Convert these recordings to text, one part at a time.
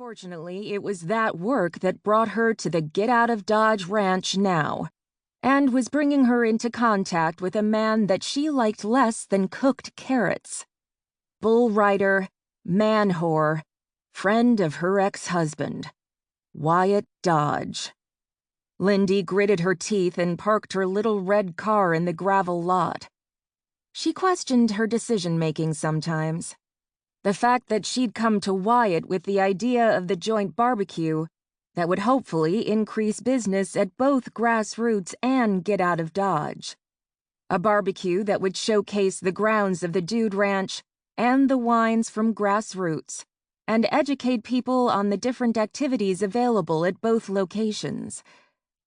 Unfortunately, it was that work that brought her to the Get Out of Dodge ranch now, and was bringing her into contact with a man that she liked less than cooked carrots. Bull rider, man whore, friend of her ex-husband, Wyatt Dodge. Lindy gritted her teeth and parked her little red car in the gravel lot. She questioned her decision-making sometimes. The fact that she'd come to Wyatt with the idea of the joint barbecue that would hopefully increase business at both Grassroots and Get Out of Dodge. A barbecue that would showcase the grounds of the Dude Ranch and the wines from Grassroots, and educate people on the different activities available at both locations.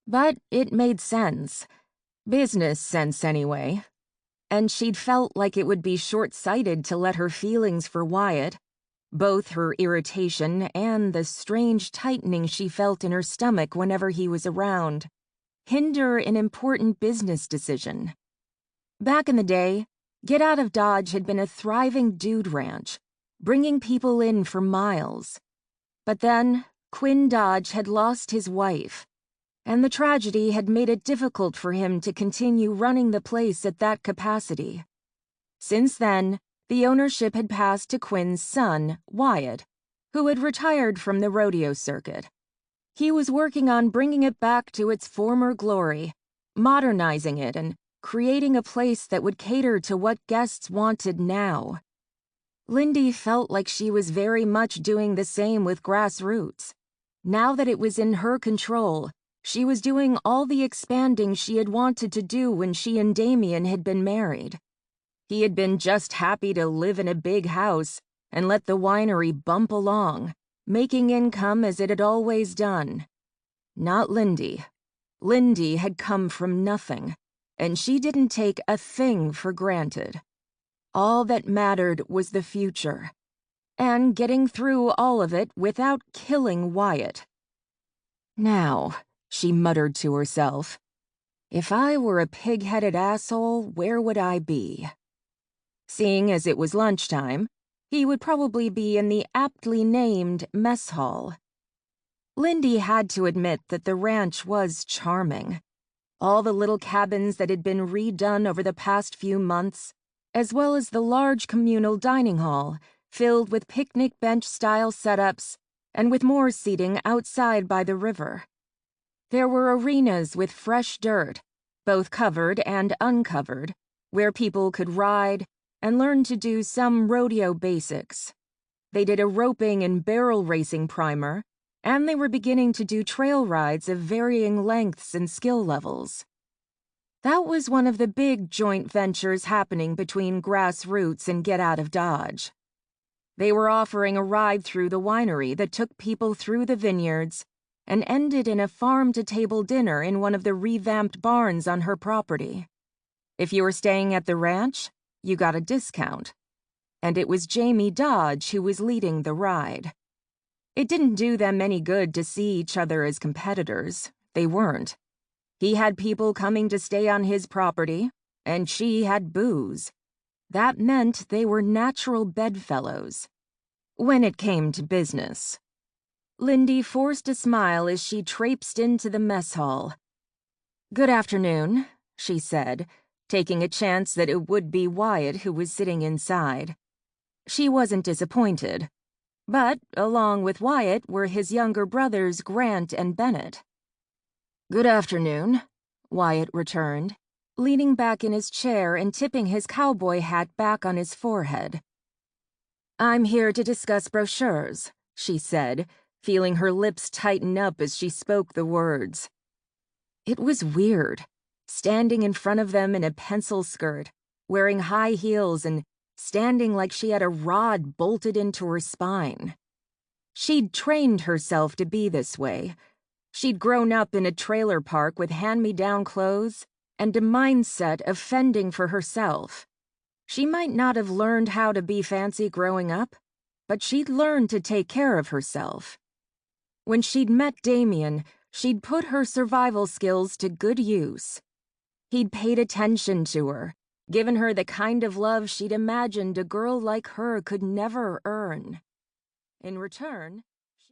But it made sense. Business sense, anyway. And she'd felt like it would be short-sighted to let her feelings for Wyatt, both her irritation and the strange tightening she felt in her stomach whenever he was around, hinder an important business decision. Back in the day, Get Out of Dodge had been a thriving dude ranch, bringing people in for miles. But then, Quinn Dodge had lost his wife, and the tragedy had made it difficult for him to continue running the place at that capacity. Since then, the ownership had passed to Quinn's son, Wyatt, who had retired from the rodeo circuit. He was working on bringing it back to its former glory, modernizing it and creating a place that would cater to what guests wanted now. Lindy felt like she was very much doing the same with Grassroots. Now that it was in her control, she was doing all the expanding she had wanted to do when she and Damien had been married. He had been just happy to live in a big house and let the winery bump along, making income as it had always done. Not Lindy. Lindy had come from nothing, and she didn't take a thing for granted. All that mattered was the future, and getting through all of it without killing Wyatt. Now, she muttered to herself, if I were a pig-headed asshole, where would I be? Seeing as it was lunchtime, he would probably be in the aptly named mess hall. Lindy had to admit that the ranch was charming. All the little cabins that had been redone over the past few months, as well as the large communal dining hall, filled with picnic bench-style setups, and with more seating outside by the river. There were arenas with fresh dirt, both covered and uncovered, where people could ride and learn to do some rodeo basics. They did a roping and barrel racing primer, and they were beginning to do trail rides of varying lengths and skill levels. That was one of the big joint ventures happening between Grassroots and Get Out of Dodge. They were offering a ride through the winery that took people through the vineyards and ended in a farm-to-table dinner in one of the revamped barns on her property. If you were staying at the ranch, you got a discount. And it was Jamie Dodge who was leading the ride. It didn't do them any good to see each other as competitors. They weren't. He had people coming to stay on his property, and she had booze. That meant they were natural bedfellows. When it came to business. Lindy forced a smile as she traipsed into the mess hall. "Good afternoon," she said, taking a chance that it would be Wyatt who was sitting inside. She wasn't disappointed, but along with Wyatt were his younger brothers Grant and Bennett. "Good afternoon," Wyatt returned, leaning back in his chair and tipping his cowboy hat back on his forehead. "I'm here to discuss brochures," she said, feeling her lips tighten up as she spoke the words. It was weird, standing in front of them in a pencil skirt, wearing high heels and standing like she had a rod bolted into her spine. She'd trained herself to be this way. She'd grown up in a trailer park with hand-me-down clothes and a mindset of fending for herself. She might not have learned how to be fancy growing up, but she'd learned to take care of herself. When she'd met Damien, she'd put her survival skills to good use. He'd paid attention to her, given her the kind of love she'd imagined a girl like her could never earn. In return,